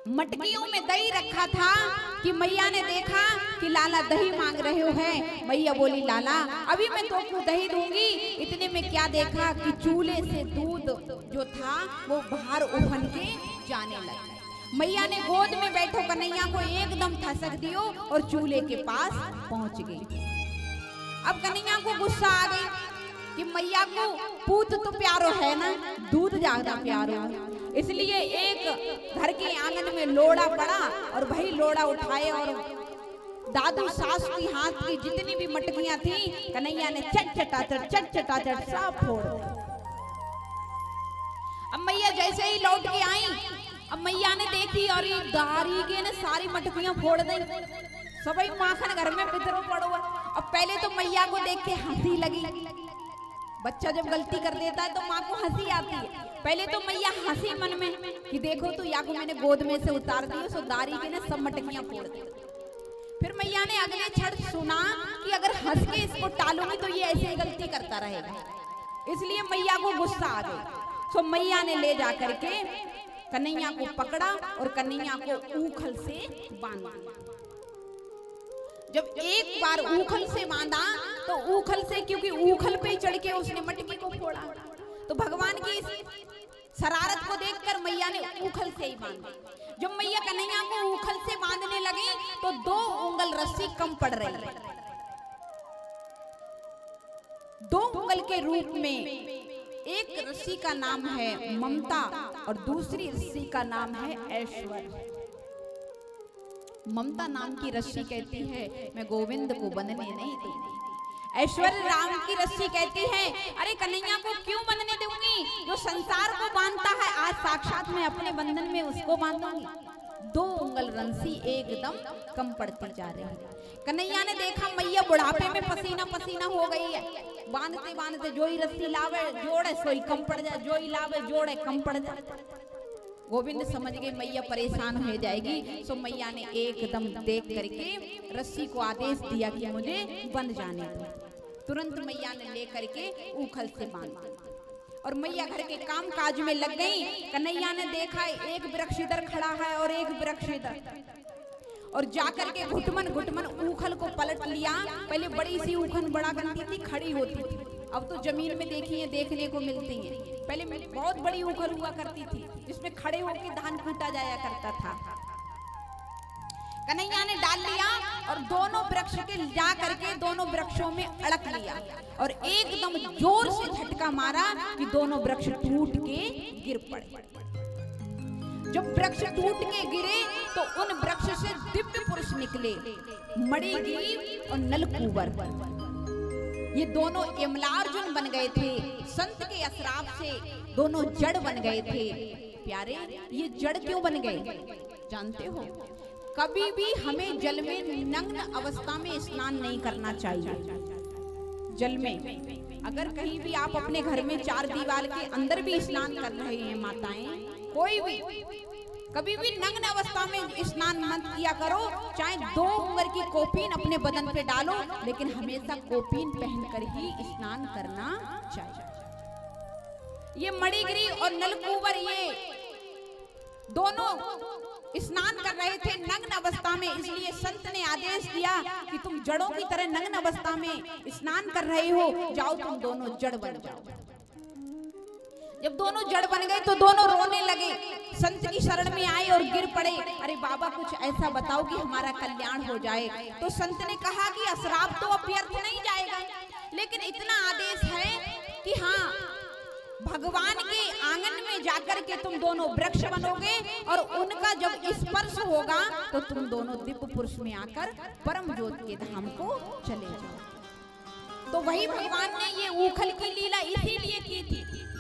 मटकियों में दही रखा था कि मैया ने देखा कि लाला दही मांग रहे हो हैं। मैया बोली लाला अभी मैं तुमको दही दूंगी। इतने में क्या देखा कि चूल्हे से दूध जो था वो बाहर उफन के जाने लगा। मैया ने गोद में बैठो कन्हैया को एकदम ठसक दियो और चूल्हे के पास पहुंच गई। अब कन्हैया को गुस्सा आ गई कि मैया को पूत तो प्यारो है ना, दूध ज्यादा प्यारो है। इसलिए एक घर के आंगन में लोड़ा पड़ा और वही लोड़ा उठाए और दादू सास की हाथ की जितनी भी मटकियां थी कन्हैया ने चट चटाचट सब फोड़ दी। अब मैया जैसे ही लौट के आई, अब मैया ने देखी और ये दारी के ने सारी मटकियां फोड़ दी। सभी माखन घर में पितरों पड़ो। अब पहले तो मैया को देख के हंसी लगी। बच्चा जब गलती कर देता है तो माँ को हंसी आती है। पहले तो मैया हंसी मन में कि देखो तो या को मैंने गोद में से उतार दी, सो दारी के ने सब मटकियां फोड़ दी। फिर मैया ने अगले क्षण सुना कि अगर हंस के इसको टालूंगी तो ये ऐसे ही गलती करता रहेगा। इसलिए मैया को गुस्सा आ गई। सो मैया ने ले जा करके कन्हैया को पकड़ा और कन्हैया को ऊखल से बांधा। जब एक बार ऊखल से बांधा तो ऊखल से, क्योंकि ऊखल पे ही चढ़ के उसने मटकी को फोड़ा, तो भगवान की शरारत को देखकर मैया ने ऊखल से ही बांधा। जब मैया कन्हैया को ऊखल से बांधने लगी तो 2 उंगल रस्सी कम पड़ रही है। 2 उंगल के रूप में एक रस्सी का नाम है ममता और दूसरी रस्सी का नाम है ऐश्वर्य। ममता नाम की रस्सी कहती है मैं गोविंद को बंधने नहीं दूंगी। ऐश्वर्य राम की रस्सी कहती है अरे कन्हैया को क्यों बंधने दूंगी, जो संसार को बांधता है आज साक्षात मैं अपने बंधन में उसको बांधूंगी। 2 उंगल रस्सी एकदम कम पड़ती जा रही है। कन्हैया ने देखा मैया बुढ़ापे में पसीना पसीना हो गई है। बांधते बांधते जो ही रस्सी लावे जोड़े सोई कम पड़ जाए, जो ही लावे जोड़े कम पड़ जाए। गोविंद समझ गए मैया परेशान हो जाएगी। सो मैया ने एकदम देख करके रस्सी को आदेश दिया कि मुझे बंध जाने दो। तुरंत मैया ने ले करके ऊखल से बांध दिया और मैया घर के काम काज में लग गई। कन्हैया ने देखा एक वृक्ष इधर खड़ा है और एक वृक्ष इधर, और जाकर के घुटमन घुटमन ऊखल को पलट लिया। पहले बड़ी सी ऊखल बड़ा बनती थी, खड़ी होती थी, अब तो जमीन में देखिए देखने को मिलती है। पहले बहुत बड़ी ऊखल हुआ करती थी जिसमें खड़े होकर धान कूटा जाया करता था। कन्हैया ने डाल लिया और दोनों वृक्ष के जा करके दोनों वृक्षों में अड़क लिया और एकदम जोर से झटका मारा कि दोनों वृक्ष टूट के गिर पड़े। जब वृक्ष टूट के गिरे तो उन वृक्ष से दिव्य पुरुष निकले, मणिग्रीव और नलकूबर। ये दोनों यमलार्जुन बन गए थे। संत के अश्राप से दोनों जड़ बन गए थे। प्यारे ये जड़ क्यों बन गए जानते हो? कभी भी हमें जल में नग्न अवस्था में स्नान नहीं करना चाहिए। जल में अगर कहीं भी आप अपने घर में 4 दीवार के अंदर भी स्नान कर रहे हैं माताएं, कोई भी कभी भी नग्न अवस्था में स्नान मत किया करो। चाहे 2 उंगल की कोपीन अपने बदन पे डालो, लेकिन हमेशा कोपीन पहनकर ही स्नान करना चाहिए। ये मणिग्रीव और नलकूबर ये दोनों स्नान कर रहे थे नग्न अवस्था में, इसलिए संत ने आदेश दिया कि तुम जड़ों की तरह नग्न अवस्था में स्नान कर रहे हो, जाओ तुम दोनों जड़ बन जाओ। जब दोनों जड़ बन गए तो दोनों रोने लगे, संत की शरण में आए और गिर पड़े। अरे बाबा कुछ ऐसा बताओ कि हमारा कल्याण हो जाए। तो संत ने कहा कि अश्राप तो अभ्यर्थ नहीं जाएगा, लेकिन इतना आदेश है कि हाँ भगवान के आंगन में जाकर के तुम दोनों वृक्ष बनोगे और उनका जब स्पर्श होगा तो तुम दोनों दिव्य पुरुष में आकर परम ज्योत के धाम को चले जाओ। तो वही भगवान ने ये ऊखल की लीला इसीलिए की थी